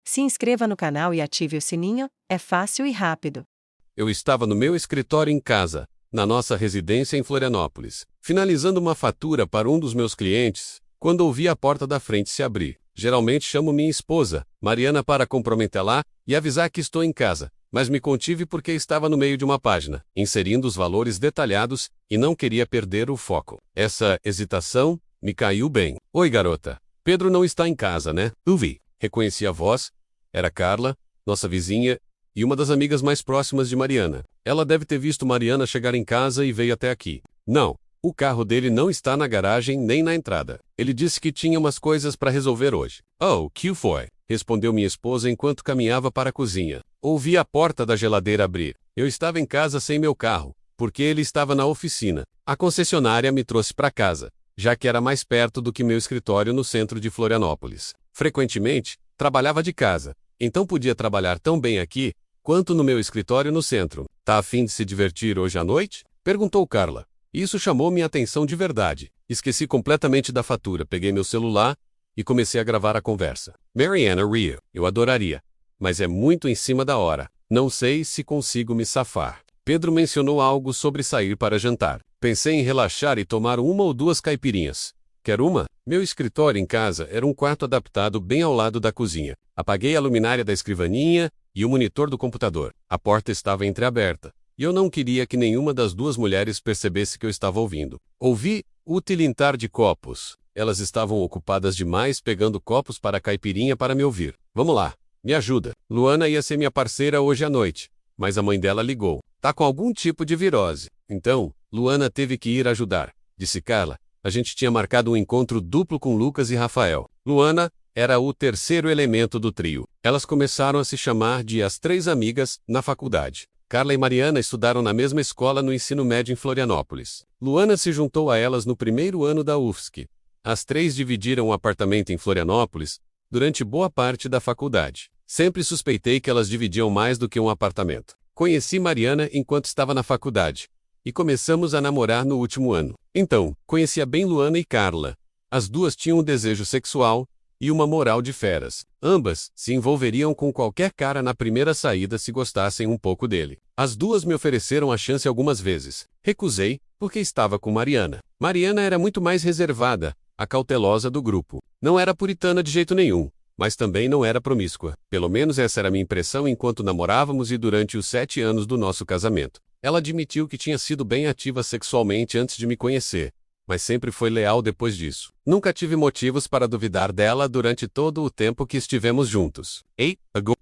Se inscreva no canal e ative o sininho, é fácil e rápido. Eu estava no meu escritório em casa, na nossa residência em Florianópolis, finalizando uma fatura para um dos meus clientes, quando ouvi a porta da frente se abrir. Geralmente chamo minha esposa, Mariana, para comprometê-la e avisar que estou em casa, mas me contive porque estava no meio de uma página, inserindo os valores detalhados, e não queria perder o foco. Essa hesitação me caiu bem. Oi, garota. Pedro não está em casa, né? Vi. Reconheci a voz. Era Carla, nossa vizinha, e uma das amigas mais próximas de Mariana. Ela deve ter visto Mariana chegar em casa e veio até aqui. Não, o carro dele não está na garagem nem na entrada. Ele disse que tinha umas coisas para resolver hoje. Oh, que foi? Respondeu minha esposa enquanto caminhava para a cozinha. Ouvi a porta da geladeira abrir. Eu estava em casa sem meu carro, porque ele estava na oficina. A concessionária me trouxe para casa, já que era mais perto do que meu escritório no centro de Florianópolis. Frequentemente, trabalhava de casa, então podia trabalhar tão bem aqui quanto no meu escritório no centro. Tá a fim de se divertir hoje à noite? Perguntou Carla. Isso chamou minha atenção de verdade. Esqueci completamente da fatura, peguei meu celular e comecei a gravar a conversa. Mariana riu. Eu adoraria, mas é muito em cima da hora. Não sei se consigo me safar. Pedro mencionou algo sobre sair para jantar. Pensei em relaxar e tomar uma ou duas caipirinhas. Quer uma? Meu escritório em casa era um quarto adaptado bem ao lado da cozinha. Apaguei a luminária da escrivaninha e o monitor do computador. A porta estava entreaberta, e eu não queria que nenhuma das duas mulheres percebesse que eu estava ouvindo. Ouvi o tilintar de copos. Elas estavam ocupadas demais pegando copos para a caipirinha para me ouvir. Vamos lá, me ajuda. Luana ia ser minha parceira hoje à noite, mas a mãe dela ligou. Tá com algum tipo de virose. Então, Luana teve que ir ajudar, disse Carla. A gente tinha marcado um encontro duplo com Lucas e Rafael. Luana era o terceiro elemento do trio. Elas começaram a se chamar de as três amigas na faculdade. Carla e Mariana estudaram na mesma escola no ensino médio em Florianópolis. Luana se juntou a elas no primeiro ano da UFSC. As três dividiram um apartamento em Florianópolis durante boa parte da faculdade. Sempre suspeitei que elas dividiam mais do que um apartamento. Conheci Mariana enquanto estava na faculdade, e começamos a namorar no último ano. Então, conhecia bem Luana e Carla. As duas tinham um desejo sexual e uma moral de feras. Ambas se envolveriam com qualquer cara na primeira saída se gostassem um pouco dele. As duas me ofereceram a chance algumas vezes. Recusei, porque estava com Mariana. Mariana era muito mais reservada, a cautelosa do grupo. Não era puritana de jeito nenhum, mas também não era promíscua. Pelo menos essa era a minha impressão enquanto namorávamos e durante os 7 anos do nosso casamento. Ela admitiu que tinha sido bem ativa sexualmente antes de me conhecer, mas sempre foi leal depois disso. Nunca tive motivos para duvidar dela durante todo o tempo que estivemos juntos.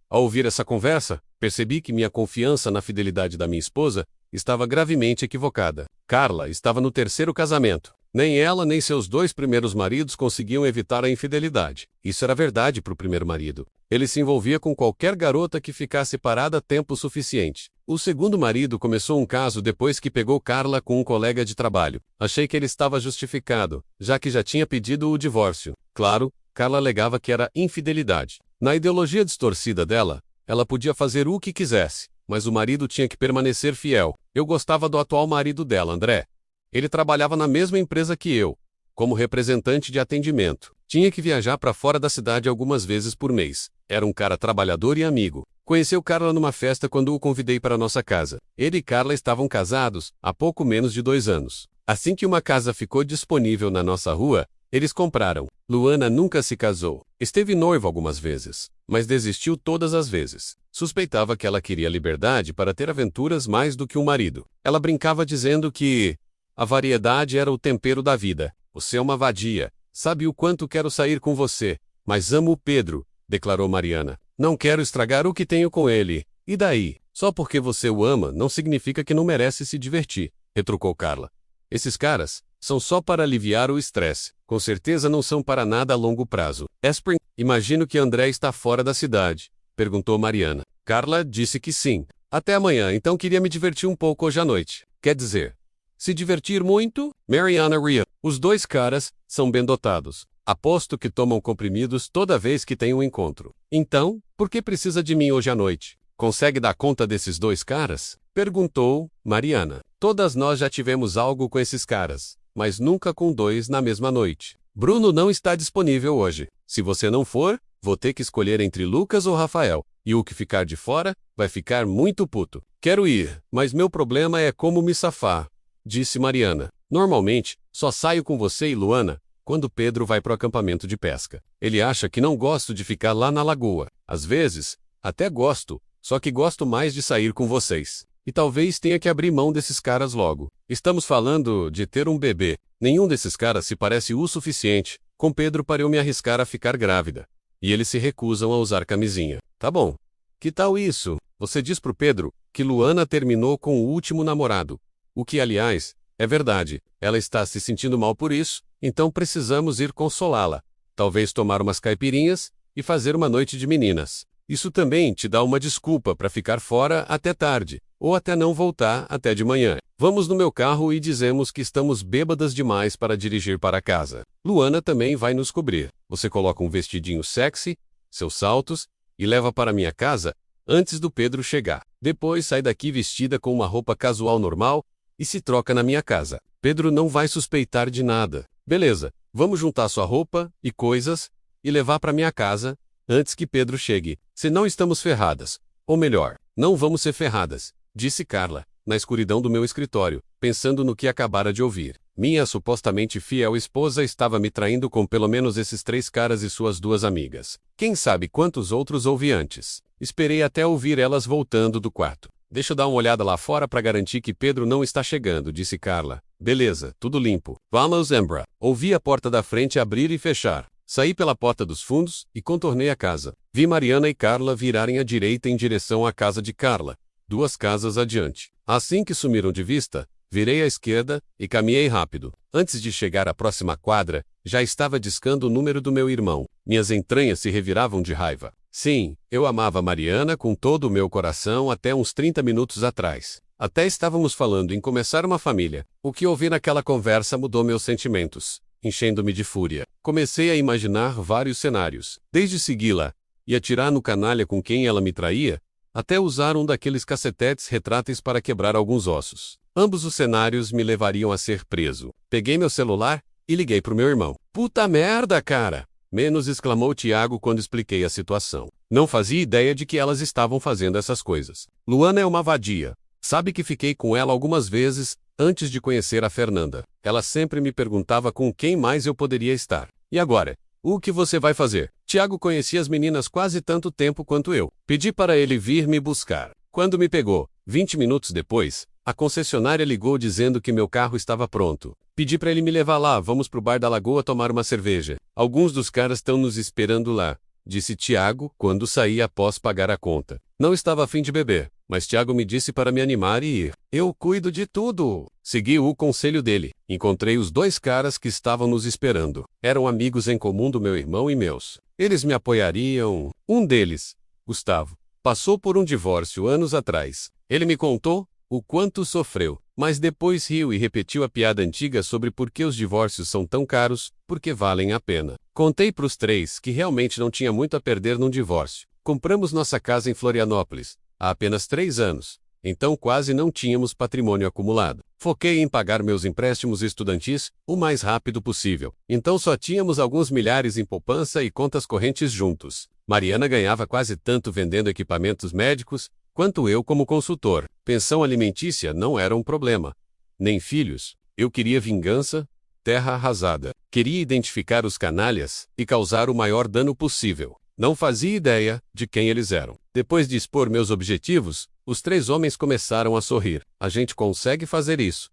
Ao ouvir essa conversa, percebi que minha confiança na fidelidade da minha esposa estava gravemente equivocada. Carla estava no terceiro casamento. Nem ela nem seus 2 primeiros maridos conseguiam evitar a infidelidade. Isso era verdade para o primeiro marido. Ele se envolvia com qualquer garota que ficasse parada tempo suficiente. O segundo marido começou um caso depois que pegou Carla com um colega de trabalho. Achei que ele estava justificado, já que já tinha pedido o divórcio. Claro, Carla alegava que era infidelidade. Na ideologia distorcida dela, ela podia fazer o que quisesse, mas o marido tinha que permanecer fiel. Eu gostava do atual marido dela, André. Ele trabalhava na mesma empresa que eu, como representante de atendimento. Tinha que viajar para fora da cidade algumas vezes por mês. Era um cara trabalhador e amigo. Conheceu Carla numa festa quando o convidei para nossa casa. Ele e Carla estavam casados há pouco menos de 2 anos. Assim que uma casa ficou disponível na nossa rua, eles compraram. Luana nunca se casou. Esteve noiva algumas vezes, mas desistiu todas as vezes. Suspeitava que ela queria liberdade para ter aventuras mais do que um marido. Ela brincava dizendo que a variedade era o tempero da vida. Você é uma vadia. Sabe o quanto quero sair com você, mas amo o Pedro, declarou Mariana. Não quero estragar o que tenho com ele. E daí? Só porque você o ama não significa que não merece se divertir, retrucou Carla. Esses caras são só para aliviar o estresse. Com certeza não são para nada a longo prazo. Spring, imagino que André está fora da cidade, perguntou Mariana. Carla disse que sim. Até amanhã, então queria me divertir um pouco hoje à noite. Quer dizer, se divertir muito? Mariana riu. Os 2 caras são bem dotados. Aposto que tomam comprimidos toda vez que tem um encontro. Então, por que precisa de mim hoje à noite? Consegue dar conta desses 2 caras? Perguntou Mariana. Todas nós já tivemos algo com esses caras, mas nunca com 2 na mesma noite. Bruno não está disponível hoje. Se você não for, Vou ter que escolher entre Lucas ou Rafael, e o que ficar de fora vai ficar muito puto. Quero ir, mas meu problema é como me safar, disse Mariana. Normalmente, só saio com você e Luana quando Pedro vai pro acampamento de pesca. Ele acha que não gosto de ficar lá na lagoa. Às vezes, até gosto, só que gosto mais de sair com vocês. E talvez tenha que abrir mão desses caras logo. Estamos falando de ter um bebê. Nenhum desses caras se parece o suficiente com Pedro para eu me arriscar a ficar grávida. E eles se recusam a usar camisinha. Tá bom. Que tal isso? Você diz pro Pedro que Luana terminou com o último namorado. O que, aliás, é verdade. Ela está se sentindo mal por isso, então precisamos ir consolá-la. Talvez tomar umas caipirinhas e fazer uma noite de meninas. Isso também te dá uma desculpa para ficar fora até tarde, ou até não voltar até de manhã. Vamos no meu carro e dizemos que estamos bêbadas demais para dirigir para casa. Luana também vai nos cobrir. Você coloca um vestidinho sexy, seus saltos, e leva para minha casa antes do Pedro chegar. Depois sai daqui vestida com uma roupa casual normal e se troca na minha casa. Pedro não vai suspeitar de nada. Beleza, vamos juntar sua roupa e coisas e levar para minha casa antes que Pedro chegue. Senão estamos ferradas. Ou melhor, não vamos ser ferradas, disse Carla, na escuridão do meu escritório, pensando no que acabara de ouvir. Minha supostamente fiel esposa estava me traindo com pelo menos esses 3 caras e suas 2 amigas. Quem sabe quantos outros ouvi antes. Esperei até ouvir elas voltando do quarto. Deixa eu dar uma olhada lá fora para garantir que Pedro não está chegando, disse Carla. Beleza, tudo limpo. Vamos, Embra. Ouvi a porta da frente abrir e fechar. Saí pela porta dos fundos e contornei a casa. Vi Mariana e Carla virarem à direita em direção à casa de Carla, 2 casas adiante. Assim que sumiram de vista, virei à esquerda e caminhei rápido. Antes de chegar à próxima quadra, já estava discando o número do meu irmão. Minhas entranhas se reviravam de raiva. Sim, eu amava Mariana com todo o meu coração até uns 30 minutos atrás. Até estávamos falando em começar uma família. O que ouvi naquela conversa mudou meus sentimentos, enchendo-me de fúria. Comecei a imaginar vários cenários, desde segui-la e atirar no canalha com quem ela me traía, até usar um daqueles cacetetes retráteis para quebrar alguns ossos. Ambos os cenários me levariam a ser preso. Peguei meu celular e liguei pro meu irmão. Puta merda, cara! Menos exclamou Tiago quando expliquei a situação. Não fazia ideia de que elas estavam fazendo essas coisas. Luana é uma vadia. Sabe que fiquei com ela algumas vezes antes de conhecer a Fernanda. Ela sempre me perguntava com quem mais eu poderia estar. E agora? O que você vai fazer? Tiago conhecia as meninas quase tanto tempo quanto eu. Pedi para ele vir me buscar. Quando me pegou, 20 minutos depois, a concessionária ligou dizendo que meu carro estava pronto. Pedi para ele me levar lá, vamos pro bar da Lagoa tomar uma cerveja. Alguns dos caras estão nos esperando lá, disse Tiago quando saí após pagar a conta. Não estava a fim de beber, mas Tiago me disse para me animar e ir. Eu cuido de tudo. Segui o conselho dele. Encontrei os 2 caras que estavam nos esperando. Eram amigos em comum do meu irmão e meus. Eles me apoiariam. Um deles, Gustavo, passou por um divórcio anos atrás. Ele me contou o quanto sofreu, mas depois riu e repetiu a piada antiga sobre por que os divórcios são tão caros, porque valem a pena. Contei pros 3 que realmente não tinha muito a perder num divórcio. Compramos nossa casa em Florianópolis, há apenas 3 anos, então quase não tínhamos patrimônio acumulado. Foquei em pagar meus empréstimos estudantis o mais rápido possível, então só tínhamos alguns milhares em poupança e contas correntes juntos. Mariana ganhava quase tanto vendendo equipamentos médicos, quanto eu como consultor. Pensão alimentícia não era um problema. Nem filhos. Eu queria vingança, terra arrasada. Queria identificar os canalhas e causar o maior dano possível. Não fazia ideia de quem eles eram. Depois de expor meus objetivos, os 3 homens começaram a sorrir. A gente consegue fazer isso,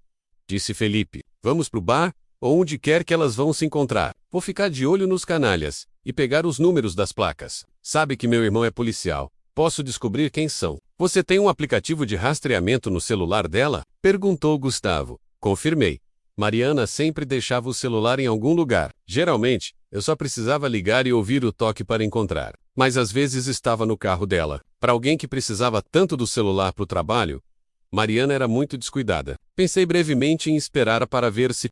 disse Felipe. Vamos pro bar, ou onde quer que elas vão se encontrar. Vou ficar de olho nos canalhas e pegar os números das placas. Sabe que meu irmão é policial. Posso descobrir quem são. Você tem um aplicativo de rastreamento no celular dela? Perguntou Gustavo. Confirmei. Mariana sempre deixava o celular em algum lugar. Geralmente, eu só precisava ligar e ouvir o toque para encontrar. Mas às vezes estava no carro dela. Para alguém que precisava tanto do celular para o trabalho, Mariana era muito descuidada. Pensei brevemente em esperar para ver se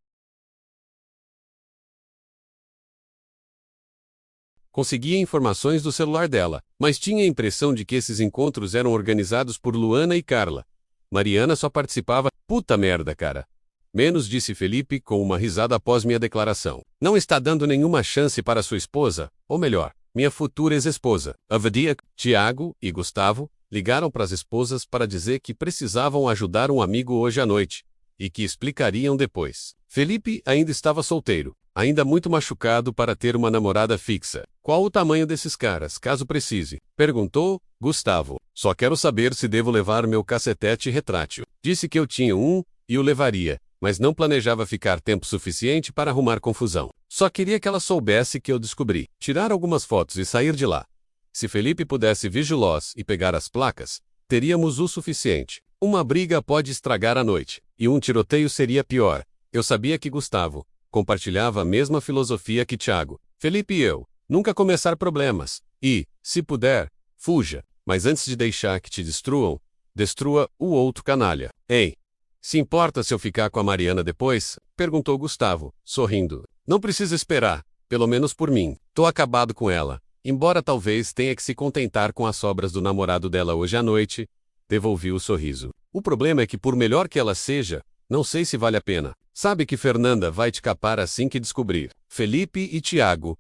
conseguia informações do celular dela, mas tinha a impressão de que esses encontros eram organizados por Luana e Carla. Mariana só participava. Puta merda, cara. Menos, disse Felipe com uma risada após minha declaração. Não está dando nenhuma chance para sua esposa, ou melhor, minha futura ex-esposa. Avadia, Tiago e Gustavo ligaram para as esposas para dizer que precisavam ajudar um amigo hoje à noite e que explicariam depois. Felipe ainda estava solteiro, ainda muito machucado para ter uma namorada fixa. Qual o tamanho desses caras, caso precise? Perguntou Gustavo. Só quero saber se devo levar meu cacetete retrátil. Disse que eu tinha um e o levaria, mas não planejava ficar tempo suficiente para arrumar confusão. Só queria que ela soubesse que eu descobri. Tirar algumas fotos e sair de lá. Se Felipe pudesse vigilós e pegar as placas, teríamos o suficiente. Uma briga pode estragar a noite, e um tiroteio seria pior. Eu sabia que Gustavo compartilhava a mesma filosofia que Tiago. Felipe e eu, nunca começar problemas. E, se puder, fuja. Mas antes de deixar que te destruam, destrua o outro canalha. Ei, se importa se eu ficar com a Mariana depois? Perguntou Gustavo, sorrindo. Não precisa esperar, pelo menos por mim. Tô acabado com ela. Embora talvez tenha que se contentar com as sobras do namorado dela hoje à noite, devolvi o sorriso. O problema é que por melhor que ela seja, não sei se vale a pena. Sabe que Fernanda vai te capar assim que descobrir. Felipe e Tiago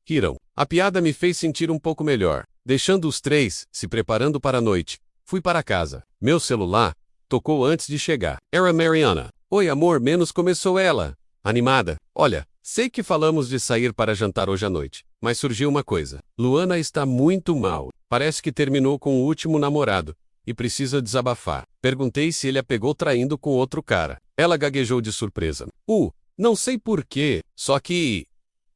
riram. A piada me fez sentir um pouco melhor. Deixando os três se preparando para a noite, fui para casa. Meu celular tocou antes de chegar. Era Mariana. Oi, amor, menos começou ela. Animada. Olha, sei que falamos de sair para jantar hoje à noite, mas surgiu uma coisa. Luana está muito mal. Parece que terminou com o último namorado e precisa desabafar. Perguntei se ele a pegou traindo com outro cara. Ela gaguejou de surpresa. Não sei porquê, só que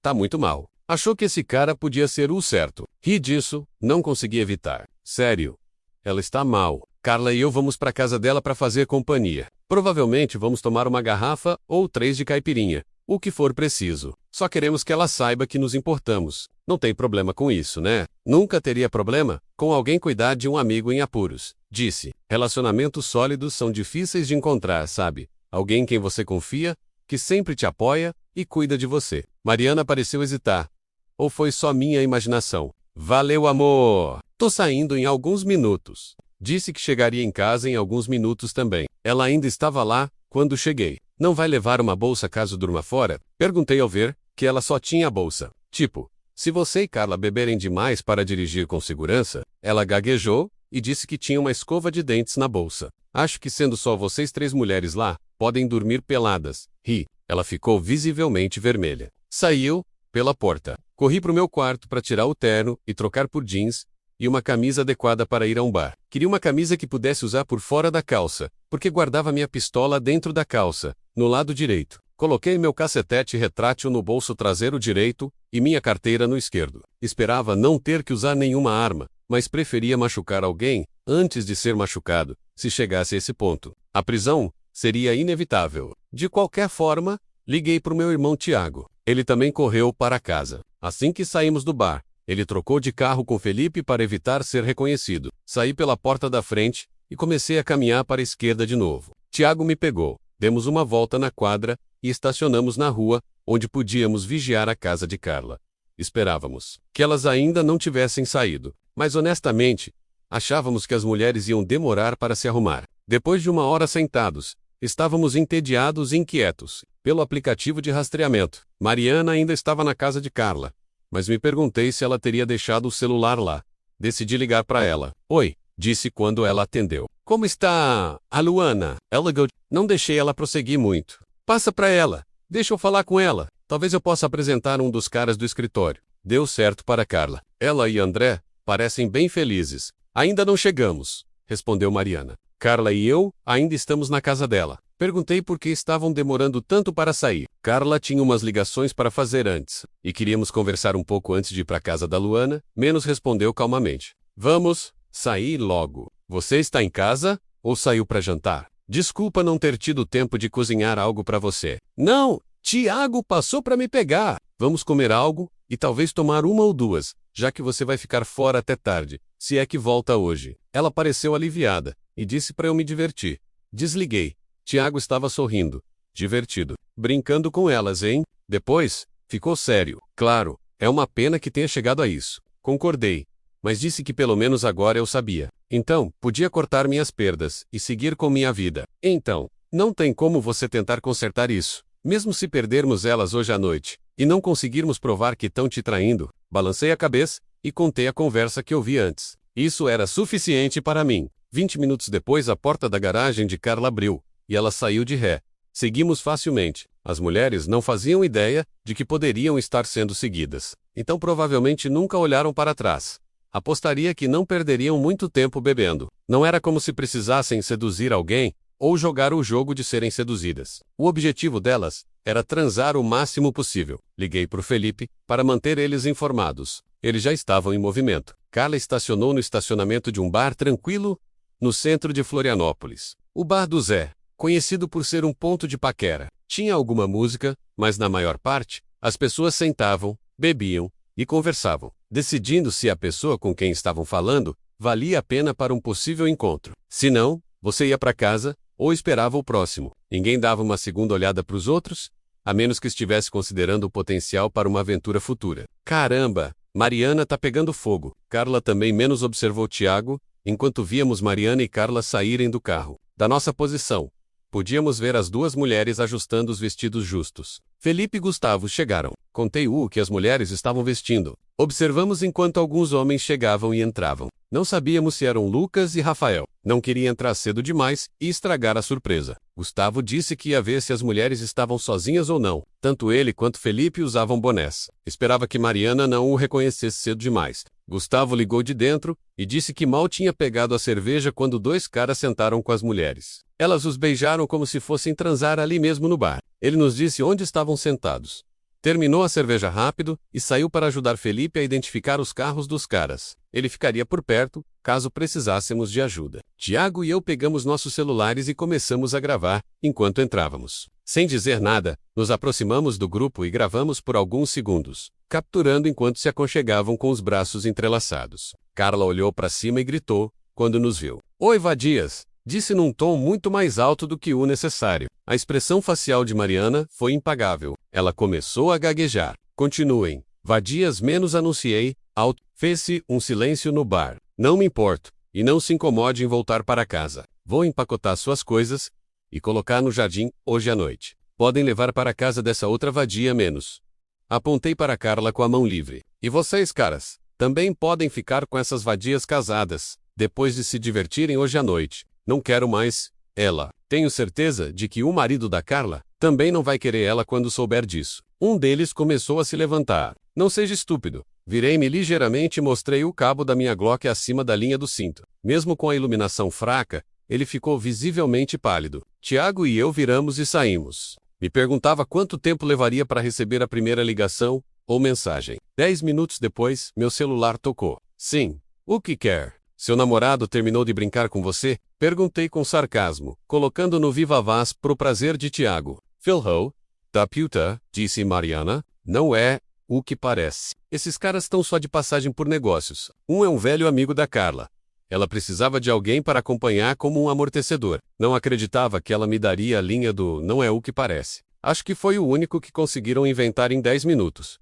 tá muito mal. Achou que esse cara podia ser o certo. Ri disso, não consegui evitar. Sério. Ela está mal. Carla e eu vamos para casa dela para fazer companhia. Provavelmente vamos tomar uma garrafa ou 3 de caipirinha, o que for preciso. Só queremos que ela saiba que nos importamos. Não tem problema com isso, né? Nunca teria problema com alguém cuidar de um amigo em apuros. Disse. Relacionamentos sólidos são difíceis de encontrar, sabe? Alguém em quem você confia, que sempre te apoia e cuida de você. Mariana pareceu hesitar. Ou foi só minha imaginação? Valeu, amor! Tô saindo em alguns minutos. Disse que chegaria em casa em alguns minutos também. Ela ainda estava lá quando cheguei. Não vai levar uma bolsa caso durma fora? Perguntei ao ver que ela só tinha a bolsa. Tipo, se você e Carla beberem demais para dirigir com segurança, ela gaguejou e disse que tinha uma escova de dentes na bolsa. Acho que sendo só vocês 3 mulheres lá, podem dormir peladas. Ri. Ela ficou visivelmente vermelha. Saiu pela porta. Corri para o meu quarto para tirar o terno e trocar por jeans e uma camisa adequada para ir a um bar. Queria uma camisa que pudesse usar por fora da calça, porque guardava minha pistola dentro da calça, no lado direito. Coloquei meu cacetete retrátil no bolso traseiro direito e minha carteira no esquerdo. Esperava não ter que usar nenhuma arma, mas preferia machucar alguém antes de ser machucado, se chegasse a esse ponto. A prisão seria inevitável. De qualquer forma, liguei para o meu irmão Tiago. Ele também correu para casa. Assim que saímos do bar, ele trocou de carro com Felipe para evitar ser reconhecido. Saí pela porta da frente e comecei a caminhar para a esquerda de novo. Tiago me pegou. Demos uma volta na quadra e estacionamos na rua, onde podíamos vigiar a casa de Carla. Esperávamos que elas ainda não tivessem saído, mas honestamente, achávamos que as mulheres iam demorar para se arrumar. Depois de 1 hora sentados, estávamos entediados e inquietos. Pelo aplicativo de rastreamento, Mariana ainda estava na casa de Carla, mas me perguntei se ela teria deixado o celular lá. Decidi ligar para ela. Oi, disse quando ela atendeu. Como está a Luana? Ela ligou. Não deixei ela prosseguir muito. Passa para ela. Deixa eu falar com ela. Talvez eu possa apresentar um dos caras do escritório. Deu certo para Carla. Ela e André parecem bem felizes. Ainda não chegamos, respondeu Mariana. Carla e eu ainda estamos na casa dela. Perguntei por que estavam demorando tanto para sair. Carla tinha umas ligações para fazer antes, e queríamos conversar um pouco antes de ir para a casa da Luana. Menos respondeu calmamente. Vamos sair logo. Você está em casa ou saiu para jantar? Desculpa não ter tido tempo de cozinhar algo para você. Não, Tiago passou para me pegar. Vamos comer algo e talvez tomar 1 ou 2, já que você vai ficar fora até tarde, se é que volta hoje. Ela pareceu aliviada e disse para eu me divertir. Desliguei. Tiago estava sorrindo, divertido, brincando com elas, hein? Depois, ficou sério. Claro, é uma pena que tenha chegado a isso. Concordei, mas disse que pelo menos agora eu sabia. Então, podia cortar minhas perdas e seguir com minha vida. Então, não tem como você tentar consertar isso. Mesmo se perdermos elas hoje à noite, e não conseguirmos provar que estão te traindo, Balancei a cabeça e contei a conversa que ouvi antes. Isso era suficiente para mim. 20 minutos depois, a porta da garagem de Carla abriu, e ela saiu de ré. Seguimos facilmente. As mulheres não faziam ideia de que poderiam estar sendo seguidas. Então provavelmente nunca olharam para trás. Apostaria que não perderiam muito tempo bebendo. Não era como se precisassem seduzir alguém ou jogar o jogo de serem seduzidas. O objetivo delas era transar o máximo possível. Liguei para o Felipe para manter eles informados. Eles já estavam em movimento. Carla estacionou no estacionamento de um bar tranquilo no centro de Florianópolis. O Bar do Zé, conhecido por ser um ponto de paquera. Tinha alguma música, mas na maior parte, as pessoas sentavam, bebiam e conversavam, decidindo se a pessoa com quem estavam falando valia a pena para um possível encontro. Se não, você ia para casa ou esperava o próximo. Ninguém dava uma segunda olhada para os outros, a menos que estivesse considerando o potencial para uma aventura futura. Caramba, Mariana tá pegando fogo. Carla também menos observou Tiago, enquanto víamos Mariana e Carla saírem do carro. Da nossa posição, podíamos ver as duas mulheres ajustando os vestidos justos. Felipe e Gustavo chegaram. Contei o que as mulheres estavam vestindo. Observamos enquanto alguns homens chegavam e entravam. Não sabíamos se eram Lucas e Rafael. Não queria entrar cedo demais e estragar a surpresa. Gustavo disse que ia ver se as mulheres estavam sozinhas ou não. Tanto ele quanto Felipe usavam bonés. Esperava que Mariana não o reconhecesse cedo demais. Gustavo ligou de dentro e disse que mal tinha pegado a cerveja quando dois caras sentaram com as mulheres. Elas os beijaram como se fossem transar ali mesmo no bar. Ele nos disse onde estavam sentados. Terminou a cerveja rápido e saiu para ajudar Felipe a identificar os carros dos caras. Ele ficaria por perto, caso precisássemos de ajuda. Tiago e eu pegamos nossos celulares e começamos a gravar, enquanto entrávamos. Sem dizer nada, nos aproximamos do grupo e gravamos por alguns segundos, capturando enquanto se aconchegavam com os braços entrelaçados. Carla olhou para cima e gritou, quando nos viu. "Oi, vadias!" Disse num tom muito mais alto do que o necessário. A expressão facial de Mariana foi impagável. Ela começou a gaguejar. "Continuem. Vadias menos anunciei, alto." Fez-se um silêncio no bar. "Não me importo. E não se incomode em voltar para casa. Vou empacotar suas coisas e colocar no jardim hoje à noite. Podem levar para casa dessa outra vadia menos." Apontei para Carla com a mão livre. "E vocês, caras, também podem ficar com essas vadias casadas, depois de se divertirem hoje à noite. Não quero mais ela." Tenho certeza de que o marido da Carla também não vai querer ela quando souber disso. Um deles começou a se levantar. "Não seja estúpido." Virei-me ligeiramente e mostrei o cabo da minha Glock acima da linha do cinto. Mesmo com a iluminação fraca, ele ficou visivelmente pálido. Tiago e eu viramos e saímos. Me perguntava quanto tempo levaria para receber a primeira ligação ou mensagem. 10 minutos depois, meu celular tocou. "Sim. O que quer? Seu namorado terminou de brincar com você?" Perguntei com sarcasmo, colocando no viva voz pro prazer de Tiago. "Filho da puta", disse Mariana, "não é o que parece. Esses caras estão só de passagem por negócios. Um é um velho amigo da Carla. Ela precisava de alguém para acompanhar como um amortecedor. Não acreditava que ela me daria a linha do 'não é o que parece'. Acho que foi o único que conseguiram inventar em 10 minutos.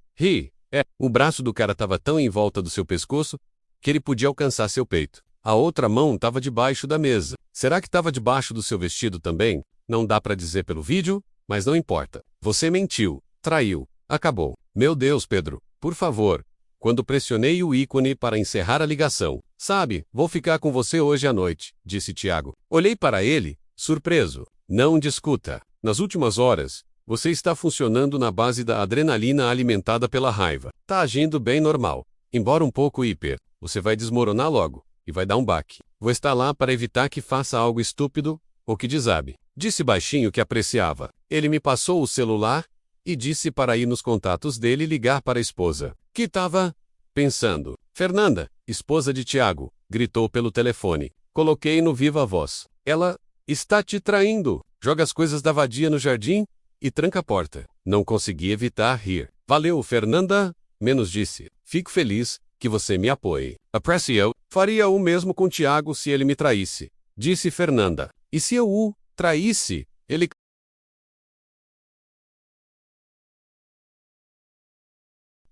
O braço do cara estava tão em volta do seu pescoço que ele podia alcançar seu peito. A outra mão estava debaixo da mesa. Será que estava debaixo do seu vestido também? Não dá para dizer pelo vídeo, mas não importa. Você mentiu, traiu, acabou. Meu Deus, Pedro, por favor." Quando pressionei o ícone para encerrar a ligação. "Sabe, vou ficar com você hoje à noite", disse Tiago. Olhei para ele, surpreso. "Não discuta. Nas últimas horas, você está funcionando na base da adrenalina alimentada pela raiva. Tá agindo bem normal. Embora um pouco hiper, você vai desmoronar logo, e vai dar um baque. Vou estar lá para evitar que faça algo estúpido, ou que desabe." Disse baixinho que apreciava. Ele me passou o celular e disse para ir nos contatos dele ligar para a esposa, que estava pensando. "Fernanda, esposa de Tiago", gritou pelo telefone. Coloquei no viva voz. "Ela está te traindo. Joga as coisas da vadia no jardim e tranca a porta." Não consegui evitar rir. "Valeu, Fernanda", menos disse. "Fico feliz que você me apoie. Aprecio. Faria o mesmo com Tiago se ele me traísse", disse Fernanda. "E se eu o traísse, ele..."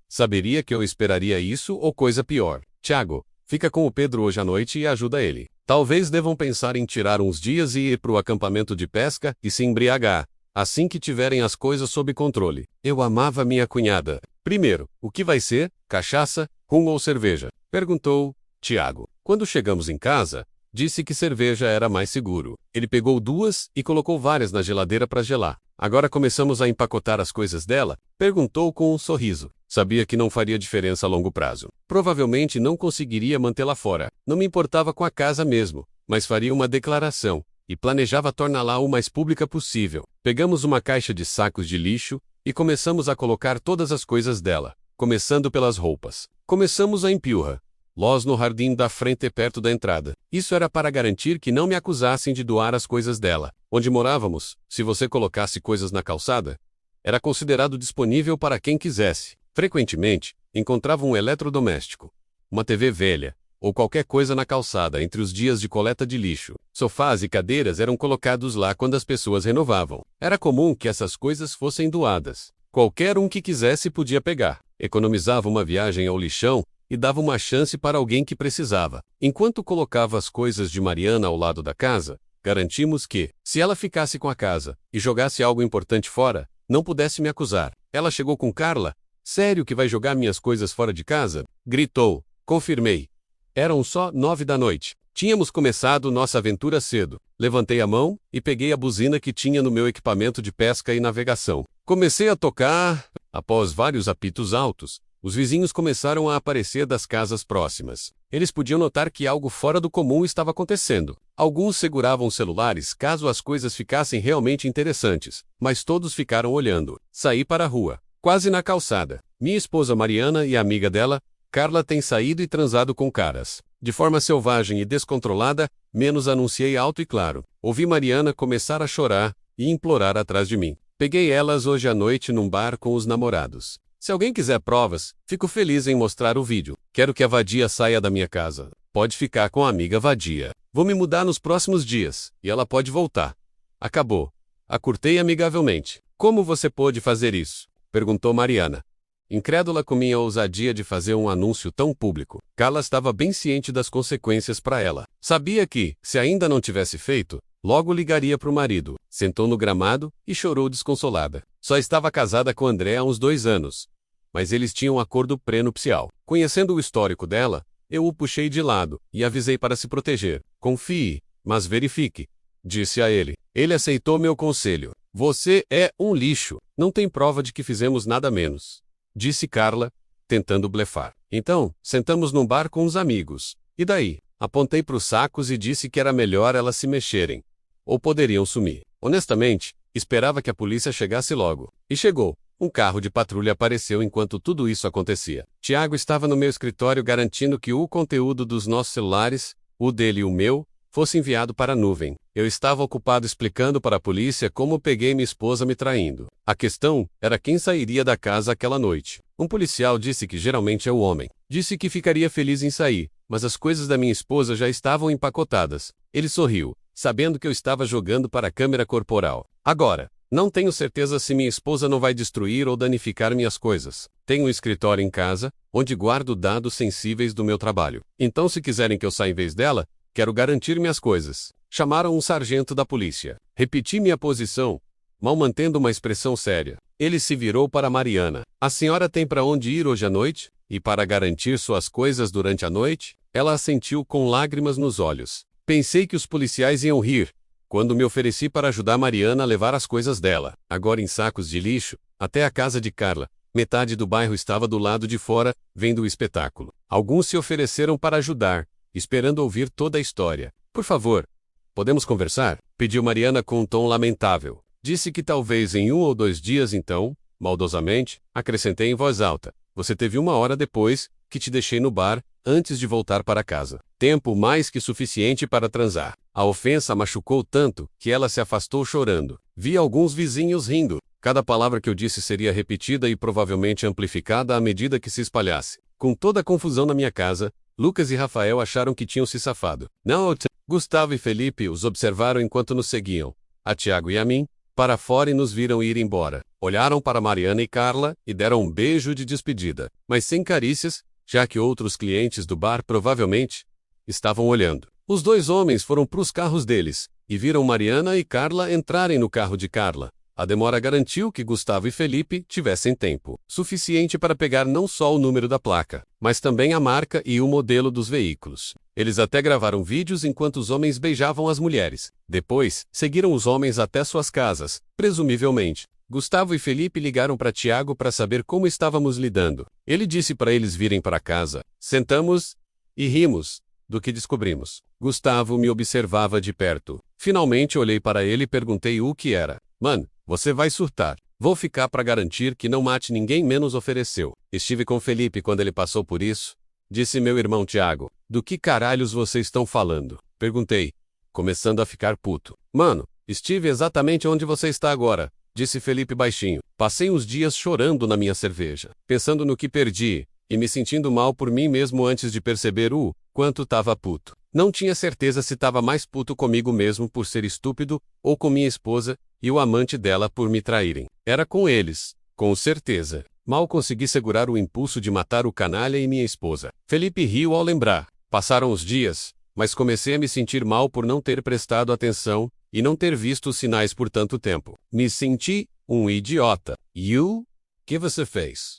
Saberia que eu esperaria isso ou coisa pior. "Tiago, fica com o Pedro hoje à noite e ajuda ele. Talvez devam pensar em tirar uns dias e ir pro acampamento de pesca e se embriagar, assim que tiverem as coisas sob controle." Eu amava minha cunhada. "Primeiro, o que vai ser, Cachaça, rum ou cerveja? Perguntou Tiago. Quando chegamos em casa, disse que cerveja era mais seguro. Ele pegou 2 e colocou várias na geladeira para gelar. Agora começamos a empacotar as coisas dela? Perguntou com um sorriso. Sabia que não faria diferença a longo prazo. Provavelmente não conseguiria mantê-la fora. Não me importava com a casa mesmo, mas faria uma declaração e planejava torná-la o mais pública possível. Pegamos uma caixa de sacos de lixo e começamos a colocar todas as coisas dela, começando pelas roupas. Começamos a empurrar Lós no jardim da frente perto da entrada. Isso era para garantir que não me acusassem de doar as coisas dela. Onde morávamos, se você colocasse coisas na calçada, era considerado disponível para quem quisesse. Frequentemente, encontrava um eletrodoméstico, uma TV velha, ou qualquer coisa na calçada entre os dias de coleta de lixo. Sofás e cadeiras eram colocados lá quando as pessoas renovavam. Era comum que essas coisas fossem doadas. Qualquer um que quisesse podia pegar. Economizava uma viagem ao lixão e dava uma chance para alguém que precisava. Enquanto colocava as coisas de Mariana ao lado da casa, garantimos que, se ela ficasse com a casa e jogasse algo importante fora, não pudesse me acusar. Ela chegou com Carla. Sério que vai jogar minhas coisas fora de casa? Gritou. Confirmei. Eram só 9 da noite. Tínhamos começado nossa aventura cedo. Levantei a mão e peguei a buzina que tinha no meu equipamento de pesca e navegação. Comecei a tocar. Após vários apitos altos, os vizinhos começaram a aparecer das casas próximas. Eles podiam notar que algo fora do comum estava acontecendo. Alguns seguravam celulares caso as coisas ficassem realmente interessantes, mas todos ficaram olhando. Saí para a rua, quase na calçada. Minha esposa Mariana e a amiga dela, Carla, têm saído e transado com caras. De forma selvagem e descontrolada, menos anunciei alto e claro. Ouvi Mariana começar a chorar e implorar atrás de mim. Peguei elas hoje à noite num bar com os namorados. Se alguém quiser provas, fico feliz em mostrar o vídeo. Quero que a vadia saia da minha casa. Pode ficar com a amiga vadia. Vou me mudar nos próximos dias, e ela pode voltar. Acabou. A curtei amigavelmente. Como você pôde fazer isso? Perguntou Mariana, incrédula com minha ousadia de fazer um anúncio tão público. Carla estava bem ciente das consequências para ela. Sabia que, se ainda não tivesse feito, logo ligaria para o marido. Sentou no gramado e chorou desconsolada. Só estava casada com André há uns 2 anos. Mas eles tinham um acordo pré-nupcial. Conhecendo o histórico dela, eu o puxei de lado e avisei para se proteger. Confie, mas verifique, disse a ele. Ele aceitou meu conselho. Você é um lixo. Não tem prova de que fizemos nada menos, disse Carla, tentando blefar. Então, sentamos num bar com os amigos. E daí? Apontei para os sacos e disse que era melhor elas se mexerem, ou poderiam sumir. Honestamente, esperava que a polícia chegasse logo. E chegou. Um carro de patrulha apareceu enquanto tudo isso acontecia. Tiago estava no meu escritório garantindo que o conteúdo dos nossos celulares, o dele e o meu, fosse enviado para a nuvem. Eu estava ocupado explicando para a polícia como peguei minha esposa me traindo. A questão era quem sairia da casa aquela noite. Um policial disse que geralmente é o homem. Disse que ficaria feliz em sair, mas as coisas da minha esposa já estavam empacotadas. Ele sorriu, sabendo que eu estava jogando para a câmera corporal. Agora, não tenho certeza se minha esposa não vai destruir ou danificar minhas coisas. Tenho um escritório em casa, onde guardo dados sensíveis do meu trabalho. Então, se quiserem que eu saia em vez dela, quero garantir minhas coisas. Chamaram um sargento da polícia. Repeti minha posição, mal mantendo uma expressão séria. Ele se virou para Mariana. A senhora tem para onde ir hoje à noite? E para garantir suas coisas durante a noite? Ela assentiu com lágrimas nos olhos. Pensei que os policiais iam rir quando me ofereci para ajudar Mariana a levar as coisas dela, agora em sacos de lixo, até a casa de Carla. Metade do bairro estava do lado de fora, vendo o espetáculo. Alguns se ofereceram para ajudar, esperando ouvir toda a história. Por favor, podemos conversar? Pediu Mariana com um tom lamentável. Disse que talvez em 1 ou 2 dias então, maldosamente, acrescentei em voz alta. Você teve 1 hora depois, que te deixei no bar, antes de voltar para casa. Tempo mais que suficiente para transar. A ofensa a machucou tanto, que ela se afastou chorando. Vi alguns vizinhos rindo. Cada palavra que eu disse seria repetida e provavelmente amplificada à medida que se espalhasse. Com toda a confusão na minha casa, Lucas e Rafael acharam que tinham se safado. Não, Gustavo e Felipe os observaram enquanto nos seguiam. A Tiago e a mim, para fora e nos viram ir embora. Olharam para Mariana e Carla e deram um beijo de despedida, mas sem carícias, já que outros clientes do bar provavelmente estavam olhando. Os 2 homens foram para os carros deles e viram Mariana e Carla entrarem no carro de Carla. A demora garantiu que Gustavo e Felipe tivessem tempo suficiente para pegar não só o número da placa, mas também a marca e o modelo dos veículos. Eles até gravaram vídeos enquanto os homens beijavam as mulheres. Depois, seguiram os homens até suas casas, presumivelmente. Gustavo e Felipe ligaram para Tiago para saber como estávamos lidando. Ele disse para eles virem para casa. Sentamos e rimos do que descobrimos. Gustavo me observava de perto. Finalmente olhei para ele e perguntei o que era. Mano, você vai surtar. Vou ficar para garantir que não mate ninguém menos ofereceu. Estive com Felipe quando ele passou por isso. Disse meu irmão Tiago. Do que caralhos vocês estão falando? Perguntei, começando a ficar puto. Mano, estive exatamente onde você está agora. Disse Felipe baixinho. Passei uns dias chorando na minha cerveja, pensando no que perdi, e me sentindo mal por mim mesmo antes de perceber o quanto tava puto. Não tinha certeza se tava mais puto comigo mesmo por ser estúpido, ou com minha esposa e o amante dela por me traírem. Era com eles, com certeza. Mal consegui segurar o impulso de matar o canalha e minha esposa. Felipe riu ao lembrar. Passaram os dias, mas comecei a me sentir mal por não ter prestado atenção e não ter visto os sinais por tanto tempo. Me senti um idiota. E o que você fez?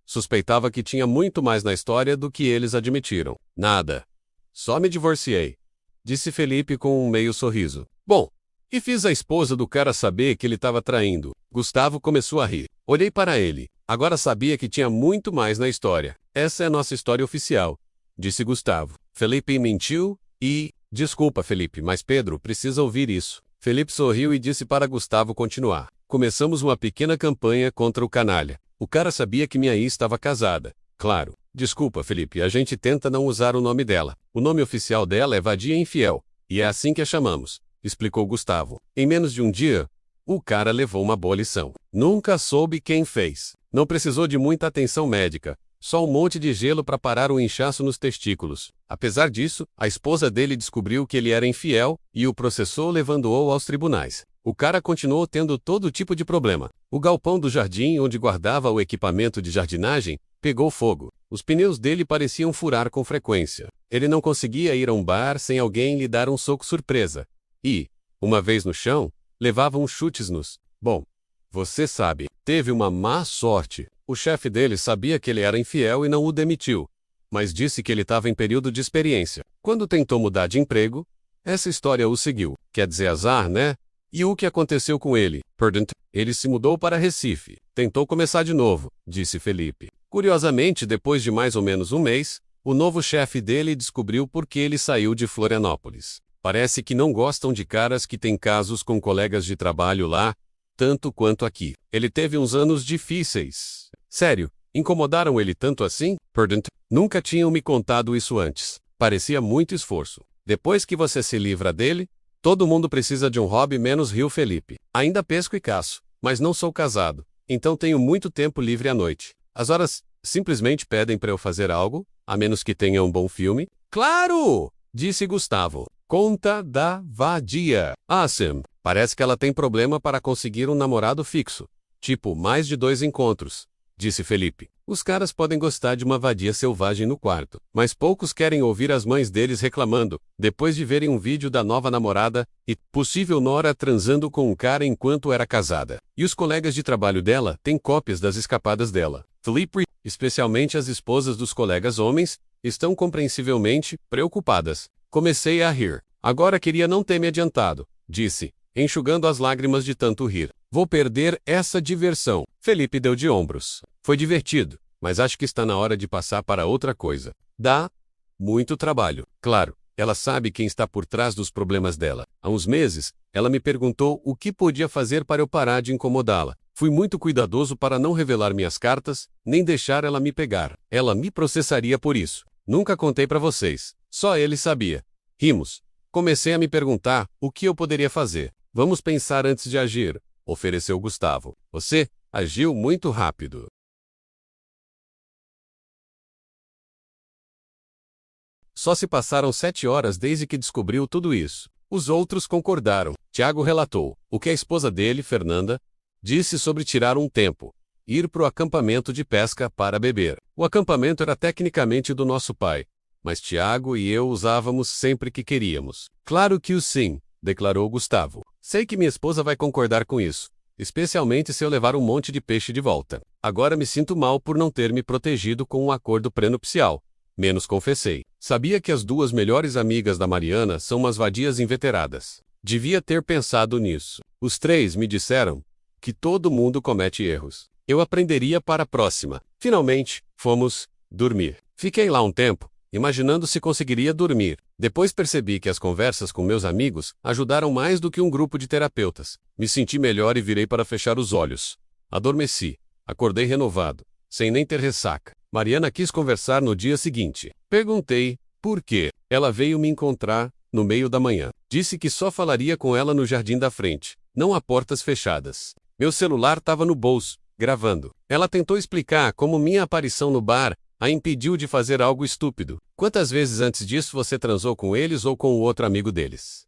Suspeitava que tinha muito mais na história do que eles admitiram. Nada. Só me divorciei. Disse Felipe com um meio sorriso. Bom, e fiz a esposa do cara saber que ele estava traindo. Gustavo começou a rir. Olhei para ele. Agora sabia que tinha muito mais na história. Essa é a nossa história oficial. Disse Gustavo. Felipe mentiu e... Desculpa, Felipe, mas Pedro precisa ouvir isso. Felipe sorriu e disse para Gustavo continuar. Começamos uma pequena campanha contra o canalha. O cara sabia que minha ex estava casada. Claro. Desculpa, Felipe, a gente tenta não usar o nome dela. O nome oficial dela é Vadia Infiel, e é assim que a chamamos, explicou Gustavo. Em menos de um dia, o cara levou uma boa lição. Nunca soube quem fez. Não precisou de muita atenção médica. Só um monte de gelo para parar o inchaço nos testículos. Apesar disso, a esposa dele descobriu que ele era infiel e o processou levando-o aos tribunais. O cara continuou tendo todo tipo de problema. O galpão do jardim onde guardava o equipamento de jardinagem pegou fogo. Os pneus dele pareciam furar com frequência. Ele não conseguia ir a um bar sem alguém lhe dar um soco surpresa. E, uma vez no chão, levava uns chutes nos... Bom, você sabe, teve uma má sorte. O chefe dele sabia que ele era infiel e não o demitiu, mas disse que ele estava em período de experiência. Quando tentou mudar de emprego, essa história o seguiu. Quer dizer azar, né? E o que aconteceu com ele? Ele se mudou para Recife. Tentou começar de novo, disse Felipe. Curiosamente, depois de mais ou menos um mês, o novo chefe dele descobriu por que ele saiu de Florianópolis. Parece que não gostam de caras que têm casos com colegas de trabalho lá, tanto quanto aqui. Ele teve uns anos difíceis. Sério, incomodaram ele tanto assim? Nunca tinham me contado isso antes. Parecia muito esforço. Depois que você se livra dele, todo mundo precisa de um hobby menos Rio Felipe. Ainda pesco e caço, mas não sou casado, então tenho muito tempo livre à noite. As horas simplesmente pedem para eu fazer algo, a menos que tenha um bom filme. Claro! Disse Gustavo. Conta da Vadia. Sim. Parece que ela tem problema para conseguir um namorado fixo. Tipo, mais de 2 encontros. Disse Felipe. Os caras podem gostar de uma vadia selvagem no quarto, mas poucos querem ouvir as mães deles reclamando, depois de verem um vídeo da nova namorada e possível nora transando com um cara enquanto era casada. E os colegas de trabalho dela têm cópias das escapadas dela. Felipe, especialmente as esposas dos colegas homens, estão compreensivelmente preocupadas. Comecei a rir. Agora queria não ter me adiantado, disse, enxugando as lágrimas de tanto rir. Vou perder essa diversão. Felipe deu de ombros. Foi divertido, mas acho que está na hora de passar para outra coisa. Dá muito trabalho. Claro, ela sabe quem está por trás dos problemas dela. Há uns meses, ela me perguntou o que podia fazer para eu parar de incomodá-la. Fui muito cuidadoso para não revelar minhas cartas, nem deixar ela me pegar. Ela me processaria por isso. Nunca contei para vocês. Só ele sabia. Rimos. Comecei a me perguntar o que eu poderia fazer. Vamos pensar antes de agir, ofereceu Gustavo. Você agiu muito rápido. Só se passaram 7 horas desde que descobriu tudo isso. Os outros concordaram. Tiago relatou o que a esposa dele, Fernanda, disse sobre tirar um tempo, ir pro acampamento de pesca para beber. O acampamento era tecnicamente do nosso pai, mas Tiago e eu usávamos sempre que queríamos. Claro que o sim, declarou Gustavo. Sei que minha esposa vai concordar com isso, especialmente se eu levar um monte de peixe de volta. Agora me sinto mal por não ter me protegido com um acordo prenupcial. Menos confessei. Sabia que as duas melhores amigas da Mariana são umas vadias inveteradas. Devia ter pensado nisso. Os três me disseram que todo mundo comete erros. Eu aprenderia para a próxima. Finalmente, fomos dormir. Fiquei lá um tempo, imaginando se conseguiria dormir. Depois percebi que as conversas com meus amigos ajudaram mais do que um grupo de terapeutas. Me senti melhor e virei para fechar os olhos. Adormeci. Acordei renovado, sem nem ter ressaca. Mariana quis conversar no dia seguinte. Perguntei por quê. Ela veio me encontrar no meio da manhã. Disse que só falaria com ela no jardim da frente, não a portas fechadas. Meu celular estava no bolso, gravando. Ela tentou explicar como minha aparição no bar a impediu de fazer algo estúpido. Quantas vezes antes disso você transou com eles ou com o outro amigo deles?